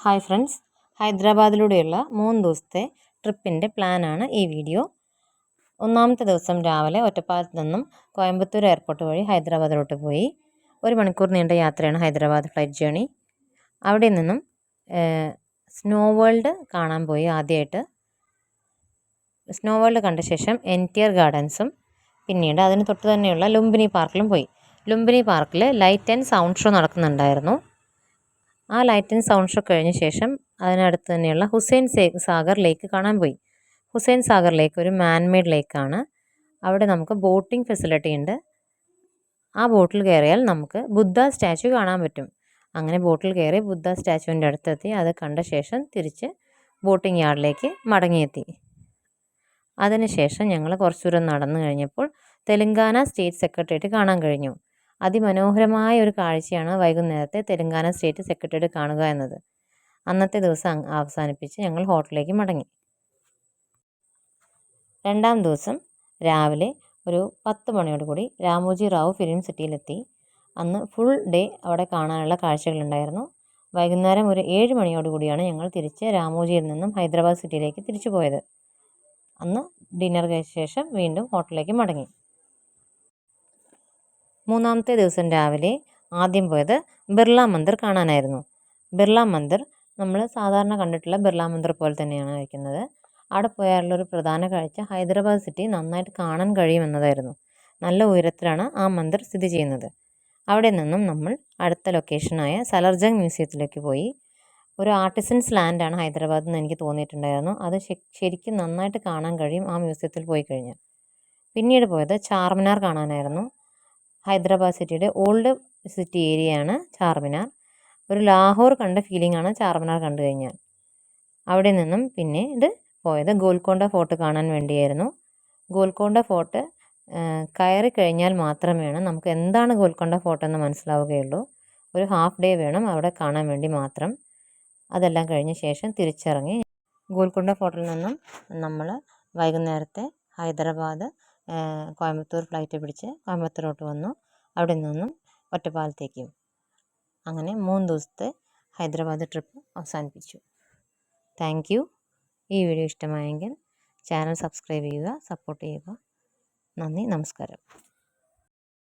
Hi friends, ഹൈദരാബാദിലൂടെയുള്ള 3 ദിവസത്തെ ട്രിപ്പിൻ്റെ പ്ലാനാണ് ഈ വീഡിയോ. ഒന്നാമത്തെ ദിവസം രാവിലെ ഒറ്റപ്പാലത്ത് നിന്നും കോയമ്പത്തൂർ എയർപോർട്ട് വഴി ഹൈദരാബാദിലോട്ട് പോയി. 1 മണിക്കൂർ നീണ്ട യാത്രയാണ് ഹൈദരാബാദ് ഫ്ലൈറ്റ് ജേണി. അവിടെ നിന്നും സ്നോ വേൾഡ് കാണാൻ പോയി. ആദ്യമായിട്ട് സ്നോ വേൾഡ് കണ്ട ശേഷം എൻടിആർ ഗാർഡൻസും പിന്നീട് അതിന് തൊട്ട് തന്നെയുള്ള ലുംബിനി പാർക്കിലും പോയി. ലുംബിനി പാർക്കിൽ ലൈറ്റ് ആൻഡ് സൗണ്ട് ഷോ നടക്കുന്നുണ്ടായിരുന്നു. ആ ലൈറ്റ് ആൻഡ് സൗണ്ട് ഷോ കഴിഞ്ഞ ശേഷം അതിനടുത്ത് തന്നെയുള്ള ഹുസൈൻ സാഗർ ലേക്ക് കാണാൻ പോയി. ഹുസൈൻ സാഗർ ലേക്ക് ഒരു മാൻമെയ്ഡ് ലേക്കാണ്. അവിടെ നമുക്ക് ബോട്ടിംഗ് ഫെസിലിറ്റി ഉണ്ട്. ആ ബോട്ടിൽ കയറിയാൽ നമുക്ക് ബുദ്ധ സ്റ്റാച്ചു കാണാൻ പറ്റും. അങ്ങനെ ബോട്ടിൽ കയറി ബുദ്ധ സ്റ്റാച്ചുവിൻ്റെ അടുത്തെത്തി. അത് കണ്ട ശേഷം തിരിച്ച് ബോട്ടിംഗ് യാർഡിലേക്ക് മടങ്ങിയെത്തി. അതിനുശേഷം ഞങ്ങൾ കുറച്ചു ദൂരം നടന്നു കഴിഞ്ഞപ്പോൾ തെലങ്കാന സ്റ്റേറ്റ് സെക്രട്ടേറിയറ്റ് കാണാൻ കഴിഞ്ഞു. അതിമനോഹരമായ ഒരു കാഴ്ചയാണ് വൈകുന്നേരത്തെ തെലങ്കാന സ്റ്റേറ്റ് സെക്രട്ടേറിയറ്റ് കാണുക എന്നത്. അന്നത്തെ ദിവസം അവസാനിപ്പിച്ച് ഞങ്ങൾ ഹോട്ടലിലേക്ക് മടങ്ങി. രണ്ടാം ദിവസം രാവിലെ ഒരു 10 മണിയോടുകൂടി രാമോജി റാവു ഫിലിം സിറ്റിയിലെത്തി. അന്ന് ഫുൾ ഡേ അവിടെ കാണാനുള്ള കാഴ്ചകളുണ്ടായിരുന്നു. വൈകുന്നേരം ഒരു 7 മണിയോടുകൂടിയാണ് ഞങ്ങൾ തിരിച്ച് രാമോജിയിൽ നിന്നും ഹൈദരാബാദ് സിറ്റിയിലേക്ക് തിരിച്ചു പോയത്. അന്ന് ഡിന്നർ കഴിച്ച ശേഷം വീണ്ടും ഹോട്ടലിലേക്ക് മടങ്ങി. മൂന്നാമത്തെ ദിവസം രാവിലെ ആദ്യം പോയത് ബിർള മന്ദിർ കാണാനായിരുന്നു. ബിർള മന്ദിർ നമ്മൾ സാധാരണ കണ്ടിട്ടുള്ള ബിർള മന്ദിർ പോലെ തന്നെയാണ് ഇരിക്കുന്നത്. അവിടെ പോയാലുള്ളൊരു പ്രധാന കാഴ്ച ഹൈദരാബാദ് സിറ്റി നന്നായിട്ട് കാണാൻ കഴിയുമെന്നതായിരുന്നു. നല്ല ഉയരത്തിലാണ് ആ മന്ദിർ സ്ഥിതി ചെയ്യുന്നത്. അവിടെ നിന്നും നമ്മൾ അടുത്ത ലൊക്കേഷനായ സലർജംഗ് മ്യൂസിയത്തിലേക്ക് പോയി. ഒരു ആർട്ടിസൻസ് ലാൻഡാണ് ഹൈദരാബാദ് എന്ന് എനിക്ക് തോന്നിയിട്ടുണ്ടായിരുന്നു. അത് ശരിക്കും നന്നായിട്ട് കാണാൻ കഴിയും ആ മ്യൂസിയത്തിൽ പോയി കഴിഞ്ഞാൽ. പിന്നീട് പോയത് ചാർമിനാർ കാണാനായിരുന്നു. ഹൈദരാബാദ് സിറ്റിയുടെ ഓൾഡ് സിറ്റി ഏരിയയാണ് ചാർമിനാർ. ഒരു ലാഹോർ കണ്ട ഫീലിംഗ് ആണ് ചാർമിനാർ കണ്ടു കഴിഞ്ഞാൽ. അവിടെ നിന്നും പിന്നെ പോയത് ഗോൽക്കൊണ്ട ഫോർട്ട് കാണാൻ വേണ്ടിയായിരുന്നു. ഗോൽക്കൊണ്ട ഫോർട്ട് കയറി കഴിഞ്ഞാൽ മാത്രമേ നമുക്ക് എന്താണ് ഗോൽക്കൊണ്ട ഫോർട്ട് എന്ന് മനസ്സിലാവുകയുള്ളൂ. ഒരു ഹാഫ് ഡേ വേണം അവിടെ കാണാൻ വേണ്ടി മാത്രം. അതെല്ലാം കഴിഞ്ഞ ശേഷം തിരിച്ചിറങ്ങി ഗോൽക്കൊണ്ട ഫോർട്ടിൽ നിന്നും നമ്മൾ വൈകുന്നേരത്തെ ഹൈദരാബാദ് കോയമ്പത്തൂർ ഫ്ലൈറ്റ് പിടിച്ച് കോയമ്പത്തൂരോട്ട് വന്നു. അവിടെ നിന്നും ഒറ്റപ്പാലത്തേക്കും. അങ്ങനെ 3 ദിവസത്തെ ഹൈദരാബാദ് ട്രിപ്പ് അവസാനിപ്പിച്ചു. Thank you. ഈ വീഡിയോ ഇഷ്ടമായെങ്കിൽ ചാനൽ സബ്സ്ക്രൈബ് ചെയ്യുക, സപ്പോർട്ട് ചെയ്യുക. നന്ദി, നമസ്കാരം.